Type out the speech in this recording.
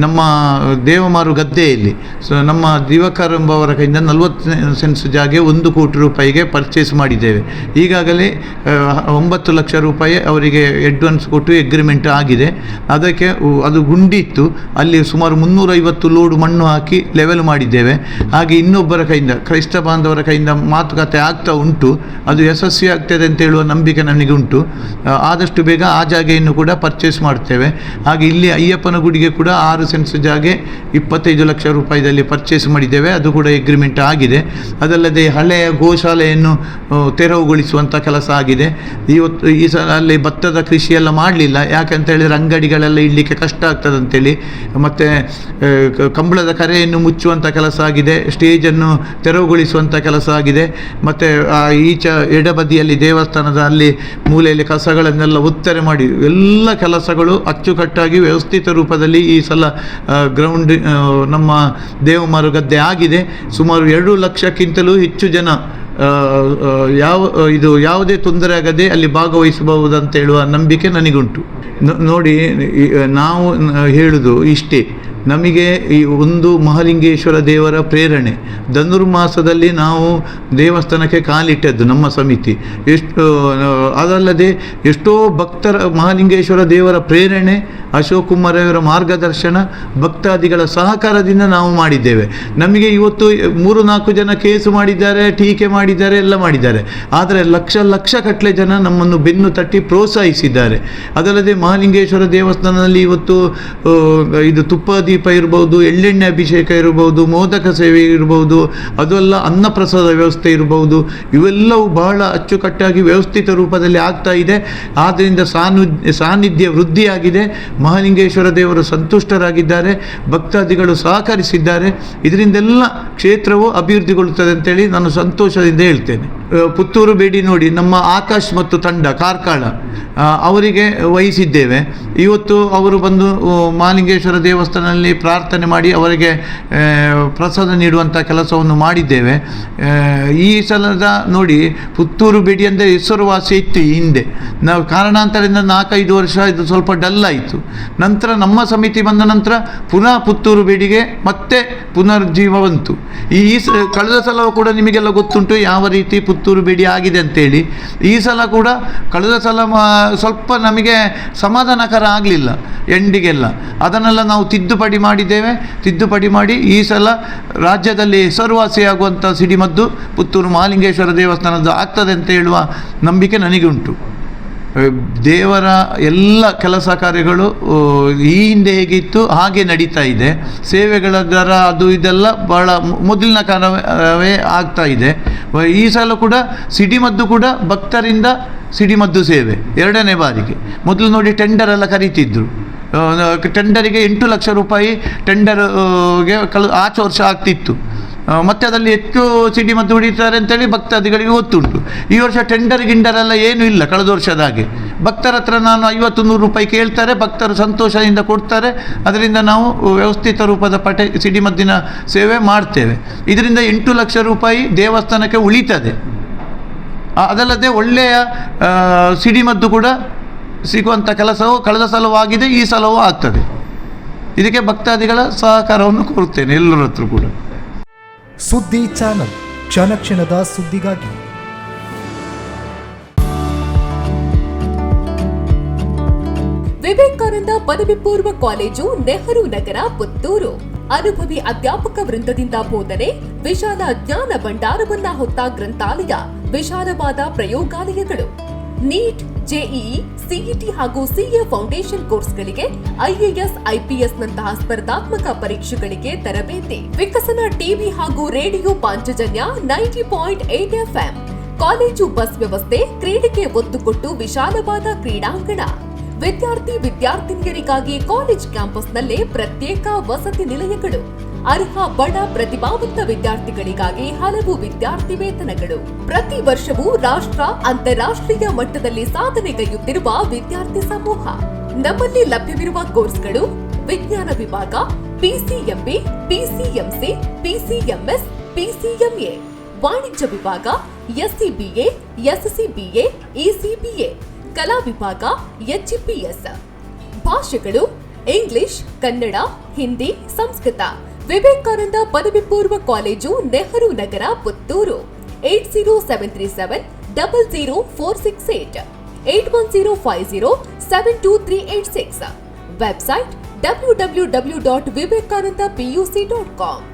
ನಮ್ಮ ದೇವಮಾರು ಗದ್ದೆಯಲ್ಲಿ ನಮ್ಮ ದಿವಾಕರ್ ಎಂಬವರ ಕೈಯಿಂದ 40 ಸೆನ್ಸ್ ಜಾಗೆ 1 ಕೋಟಿ ರೂಪಾಯಿಗೆ ಪರ್ಚೇಸ್ ಮಾಡಿದ್ದೇವೆ. ಈಗಾಗಲೇ 9 ಲಕ್ಷ ರೂಪಾಯಿ ಅವರಿಗೆ ಅಡ್ವಾನ್ಸ್ ಕೊಟ್ಟು ಎಗ್ರಿಮೆಂಟ್ ಆಗಿದೆ. ಅದಕ್ಕೆ ಅದು ಗುಂಡಿತ್ತು, ಅಲ್ಲಿ ಸುಮಾರು 350 ಲೋಡು ಮಣ್ಣು ಹಾಕಿ ಲೆವೆಲ್ ಮಾಡಿದ್ದೇವೆ. ಹಾಗೆ ಇನ್ನೊಬ್ಬರ ಕೈಯಿಂದ, ಕ್ರೈಸ್ತ ಬಾಂಧವರ ಕೈಯಿಂದ ಮಾತುಕತೆ ಆಗ್ತಾ ಉಂಟು. ಅದು ಯಶಸ್ವಿ ಆಗ್ತದೆ ಅಂತ ಹೇಳುವ ನಂಬಿಕೆ ನನಗೆ ಉಂಟು. ಆದಷ್ಟು ಬೇಗ ಆ ಜಾಗೆಯನ್ನು ಕೂಡ ಪರ್ಚೇಸ್ ಮಾಡ್ತೇವೆ. ಹಾಗೆ ಇಲ್ಲಿ ಅಯ್ಯಪ್ಪನ ಗುಡಿಗೆ ಕೂಡ 6 ಸೆನ್ಸ್ ಜಾಗೆ 25 ಲಕ್ಷ ರೂಪಾಯಿದಲ್ಲಿ ಪರ್ಚೇಸ್ ಮಾಡಿದ್ದೇವೆ. ಅದು ಕೂಡ ಎಗ್ರಿಮೆಂಟ್ ಆಗಿದೆ. ಅದಲ್ಲದೆ ಹಳೆಯ ಗೋಶಾಲೆಯನ್ನು ತೆರವುಗೊಳಿಸುವಂಥ ಕೆಲಸ ಆಗಿದೆ. ಈ ಸಲ ಅಲ್ಲಿ ಭತ್ತದ ಕೃಷಿಯೆಲ್ಲ ಮಾಡಲಿಲ್ಲ, ಯಾಕಂತ ಹೇಳಿದರೆ ಅಂಗಡಿಗಳೆಲ್ಲ ಇಡಲಿಕ್ಕೆ ಕಷ್ಟ ಆಗ್ತದೆ ಅಂತೇಳಿ. ಮತ್ತು ಕಂಬಳದ ಕರೆಯನ್ನು ಮುಚ್ಚುವಂಥ ಕೆಲಸ ಆಗಿದೆ, ಸ್ಟೇಜನ್ನು ತೆರವುಗೊಳಿಸುವಂಥ ಕೆಲಸ ಆಗಿದೆ. ಮತ್ತು ಈಚ ಎಡಬದಿಯಲ್ಲಿ ದೇವಸ್ಥಾನದ ಅಲ್ಲಿ ಮೂಲೆಯಲ್ಲಿ ಕಸಗಳನ್ನೆಲ್ಲ ಒತ್ತರೆ ಮಾಡಿ ಎಲ್ಲ ಕೆಲಸಗಳು ಅಚ್ಚುಕಟ್ಟಾಗಿ ವ್ಯವಸ್ಥಿತ ರೂಪದಲ್ಲಿ ಈ ಸಲ ಗ್ರೌಂಡ್ ನಮ್ಮ ದೇವಮಾರು ಗದ್ದೆ ಆಗಿದೆ. ಸುಮಾರು 2 ಲಕ್ಷಕ್ಕಿಂತಲೂ ಹೆಚ್ಚು ಜನ ಯಾವುದೇ ತೊಂದರೆ ಆಗದೆ ಅಲ್ಲಿ ಭಾಗವಹಿಸಬಹುದಂತ ಹೇಳುವ ನಂಬಿಕೆ ನನಗುಂಟು. ನೋಡಿ, ನಾವು ಹೇಳುವುದು ಇಷ್ಟೇ, ನಮಗೆ ಈ ಒಂದು ಮಹಾಲಿಂಗೇಶ್ವರ ದೇವರ ಪ್ರೇರಣೆ. ಧನುರ್ಮಾಸದಲ್ಲಿ ನಾವು ದೇವಸ್ಥಾನಕ್ಕೆ ಕಾಲಿಟ್ಟದ್ದು ನಮ್ಮ ಸಮಿತಿ. ಅದಲ್ಲದೆ ಎಷ್ಟೋ ಭಕ್ತರ ಮಹಾಲಿಂಗೇಶ್ವರ ದೇವರ ಪ್ರೇರಣೆ, ಅಶೋಕ್ ಕುಮಾರ್ ಅವರ ಮಾರ್ಗದರ್ಶನ, ಭಕ್ತಾದಿಗಳ ಸಹಕಾರದಿಂದ ನಾವು ಮಾಡಿದ್ದೇವೆ. ನಮಗೆ ಇವತ್ತು 3-4 ಜನ ಕೇಸು ಮಾಡಿದ್ದಾರೆ, ಟೀಕೆ ಮಾಡಿದ್ದಾರೆ, ಎಲ್ಲ ಮಾಡಿದ್ದಾರೆ. ಆದರೆ ಲಕ್ಷ ಕಟ್ಟಲೆ ಜನ ನಮ್ಮನ್ನು ಬೆನ್ನು ತಟ್ಟಿ ಪ್ರೋತ್ಸಾಹಿಸಿದ್ದಾರೆ. ಅದಲ್ಲದೆ ಮಹಾಲಿಂಗೇಶ್ವರ ದೇವಸ್ಥಾನದಲ್ಲಿ ಇವತ್ತು ಇದು ತುಪ್ಪ ದೀಪ ಇರ್ಬೋದು, ಎಳ್ಳೆಣ್ಣೆ ಅಭಿಷೇಕ ಇರ್ಬೋದು, ಮೋದಕ ಸೇವೆ ಇರ್ಬೋದು, ಅದೆಲ್ಲ ಅನ್ನಪ್ರಸಾದ ವ್ಯವಸ್ಥೆ ಇರ್ಬೋದು, ಇವೆಲ್ಲವೂ ಬಹಳ ಅಚ್ಚುಕಟ್ಟಾಗಿ ವ್ಯವಸ್ಥಿತ ರೂಪದಲ್ಲಿ ಆಗ್ತಾ ಇದೆ. ಆದ್ದರಿಂದ ಸಾನ್ನಿಧ್ಯ ವೃದ್ಧಿಯಾಗಿದೆ. ಮಹಾಲಿಂಗೇಶ್ವರ ದೇವರು ಸಂತುಷ್ಟರಾಗಿದ್ದಾರೆ, ಭಕ್ತಾದಿಗಳು ಸಹಕರಿಸಿದ್ದಾರೆ. ಇದರಿಂದೆಲ್ಲ ಕ್ಷೇತ್ರವು ಅಭಿವೃದ್ಧಿಗೊಳ್ಳುತ್ತದೆ ಅಂತೇಳಿ ನಾನು ಸಂತೋಷದಿಂದ ಹೇಳ್ತೇನೆ. ಪುತ್ತೂರು ಬೇಡಿ ನೋಡಿ, ನಮ್ಮ ಆಕಾಶ್ ಮತ್ತು ತಂಡ ಕಾರ್ಕಳ ಅವರಿಗೆ ವಹಿಸಿದ್ದೇವೆ. ಇವತ್ತು ಅವರು ಬಂದು ಮಹಾಲಿಂಗೇಶ್ವರ ದೇವಸ್ಥಾನದಲ್ಲಿ ಪ್ರಾರ್ಥನೆ ಮಾಡಿ ಅವರಿಗೆ ಪ್ರಸಾದ ನೀಡುವಂಥ ಕೆಲಸವನ್ನು ಮಾಡಿದ್ದೇವೆ. ಈ ಸಲದ ನೋಡಿ, ಪುತ್ತೂರು ಬೇಡಿ ಅಂದರೆ ಹೆಸರುವಾಸಿ ಇತ್ತು ಈ ಹಿಂದೆ. ನಾವು ಕಾರಣಾಂತರದಿಂದ 4-5 ವರ್ಷ ಇದು ಸ್ವಲ್ಪ ಡಲ್ ಆಯಿತು. ನಂತರ ನಮ್ಮ ಸಮಿತಿ ಬಂದ ನಂತರ ಪುನಃ ಪುತ್ತೂರು ಬೇಡಿಗೆ ಮತ್ತೆ ಪುನರ್ಜೀವ ಬಂತು. ಕಳೆದ ಸಲ ಕೂಡ ನಿಮಗೆಲ್ಲ ಗೊತ್ತುಂಟು ಯಾವ ರೀತಿ ಪುತ್ತೂರು ಬೇಡಿ ಆಗಿದೆ ಅಂತೇಳಿ. ಈ ಸಲ ಕೂಡ ಕಳೆದ ಸಲ ಸ್ವಲ್ಪ ನಮಗೆ ಸಮಾಧಾನಕರ ಆಗಲಿಲ್ಲ ಎಂಡಿಗೆಲ್ಲ. ಅದನ್ನೆಲ್ಲ ನಾವು ತಿದ್ದುಪಡಿ ಮಾಡಿ ಈ ಸಲ ರಾಜ್ಯದಲ್ಲಿ ಹೆಸರುವಾಸಿಯಾಗುವಂಥ ಸಿಡಿಮದ್ದು ಪುತ್ತೂರು ಮಹಾಲಿಂಗೇಶ್ವರ ದೇವಸ್ಥಾನದ ಆಗ್ತದೆ ಅಂತ ಹೇಳುವ ನಂಬಿಕೆ ನನಗುಂಟು. ದೇವರ ಎಲ್ಲ ಕೆಲಸ ಕಾರ್ಯಗಳು ಈ ಹಿಂದೆ ಹೇಗಿತ್ತು ಹಾಗೆ ನಡೀತಾ ಇದೆ. ಸೇವೆಗಳ ದರ ಅದು ಇದೆಲ್ಲ ಬಹಳ ಮೊದಲಿನ ಕಾಲವೇ ಆಗ್ತಾ ಇದೆ. ಈ ಸಲ ಕೂಡ ಸಿಡಿಮದ್ದು ಕೂಡ ಭಕ್ತರಿಂದ ಸಿಡಿಮದ್ದು ಸೇವೆ 2ನೇ ಬಾರಿಗೆ. ಮೊದಲು ನೋಡಿ ಟೆಂಡರ್ ಎಲ್ಲ ಕರೀತಿದ್ರು. ಟೆಂಡರಿಗೆ 8 ಲಕ್ಷ ರೂಪಾಯಿ ಟೆಂಡರ್ಗೆ ಆಚೆ ವರ್ಷ ಆಗ್ತಿತ್ತು. ಮತ್ತು ಅದರಲ್ಲಿ ಹೆಚ್ಚು ಸಿಡಿಮದ್ದು ಹೊಡಿತಾರೆ ಅಂತೇಳಿ ಭಕ್ತಾದಿಗಳಿಗೆ ಗೊತ್ತುಂಟು. ಈ ವರ್ಷ ಗಿಂಡರೆಲ್ಲ ಏನೂ ಇಲ್ಲ ಕಳೆದ ವರ್ಷದ ಹಾಗೆ. ಭಕ್ತರ ಹತ್ರ ನಾನು 50-100 ರೂಪಾಯಿ ಕೇಳ್ತಾರೆ, ಭಕ್ತರು ಸಂತೋಷದಿಂದ ಕೊಡ್ತಾರೆ. ಅದರಿಂದ ನಾವು ವ್ಯವಸ್ಥಿತ ರೂಪದ ಸಿಡಿಮದ್ದಿನ ಸೇವೆ ಮಾಡ್ತೇವೆ. ಇದರಿಂದ 8 ಲಕ್ಷ ರೂಪಾಯಿ ದೇವಸ್ಥಾನಕ್ಕೆ ಉಳಿತದೆ. ಅದಲ್ಲದೆ ಒಳ್ಳೆಯ ಸಿಡಿಮದ್ದು ಕೂಡ ಸಿಗುವಂಥ ಕೆಲಸವು ಕಳೆದ ಸಲವೂ ಆಗಿದೆ, ಈ ಸಲವೂ ಆಗ್ತದೆ. ಇದಕ್ಕೆ ಭಕ್ತಾದಿಗಳ ಸಹಕಾರವನ್ನು ಕೋರುತ್ತೇನೆ ಎಲ್ಲರ ಹತ್ರ ಕೂಡ. ಸುದ್ದಿ ಚಾನಲ್, ಕ್ಷಣ ಕ್ಷಣದ ಸುದ್ದಿಗಾಗಿ. ವಿವೇಕಾನಂದ ಪದವಿ ಪೂರ್ವ ಕಾಲೇಜು, ನೆಹರು ನಗರ, ಪುತ್ತೂರು. ಅನುಭವಿ ಅಧ್ಯಾಪಕ ವೃಂದದಿಂದ ಬೋಧನೆ, ವಿಶಾಲ ಜ್ಞಾನ ಭಂಡಾರವನ್ನ ಹೊತ್ತ ಗ್ರಂಥಾಲಯ, ವಿಶಾಲವಾದ ಪ್ರಯೋಗಾಲಯಗಳು. ನೀಟ್, ಜೆಇಇ, ಸಿಇಟಿ ಹಾಗೂ ಸಿಎ ಫೌಂಡೇಶನ್ ಕೋರ್ಸ್ಗಳಿಗೆ, ಐಎಎಸ್, ಐಪಿಎಸ್ ನಂತಹ ಸ್ಪರ್ಧಾತ್ಮಕ ಪರೀಕ್ಷೆಗಳಿಗೆ ತರಬೇತಿ. ವಿಕಸನ ಟಿವಿ ಹಾಗೂ radio Panchajanya 90.8 FM. College bus ವ್ಯವಸ್ಥೆ, ಕ್ರೀಡೆಗೆ ಒತ್ತು ಕೊಟ್ಟು ವಿಶಾಲವಾದ ಕ್ರೀಡಾಂಗಣ. ವಿದ್ಯಾರ್ಥಿನಿಯರಿಗಾಗಿ ಕಾಲೇಜ್ ಕ್ಯಾಂಪಸ್ನಲ್ಲೇ ಪ್ರತ್ಯೇಕ ವಸತಿ ನಿಲಯಗಳು. ಅರ್ಹ ಬಡ ಪ್ರತಿಭಾವಂತ ವಿದ್ಯಾರ್ಥಿಗಳಿಗಾಗಿ ಹಲವು ವಿದ್ಯಾರ್ಥಿ ವೇತನಗಳು. ಪ್ರತಿ ವರ್ಷವೂ ರಾಷ್ಟ್ರ, ಅಂತಾರಾಷ್ಟ್ರೀಯ ಮಟ್ಟದಲ್ಲಿ ಸಾಧನೆಗೈಯುತ್ತಿರುವ ವಿದ್ಯಾರ್ಥಿ ಸಮೂಹ. ನಮ್ಮಲ್ಲಿ ಲಭ್ಯವಿರುವ ಕೋರ್ಸ್ಗಳು: ವಿಜ್ಞಾನ ವಿಭಾಗ, ಪಿಸಿಎಂಬಿ, ಪಿಸಿಎಂಸಿ, ಪಿಸಿಎಂಎಸ್, ಪಿಸಿಎಂಎ. ವಾಣಿಜ್ಯ ವಿಭಾಗ ಎಸ್ಸಿಬಿಎ, ಎಸ್ಸಿಬಿಎ, ಇಸಿಬಿಎ. ಕಲಾ ವಿಭಾಗ ಎಚ್ಇಪಿಎಸ್. ಭಾಷೆಗಳು: ಇಂಗ್ಲಿಷ್, ಕನ್ನಡ, ಹಿಂದಿ, ಸಂಸ್ಕೃತ. ವಿವೇಕಾನಂದ ಪದವಿ ಪೂರ್ವ college, Nehru Nagar, Puttur. 8073700468 8105072386. Website www.vivekanandapuc.com.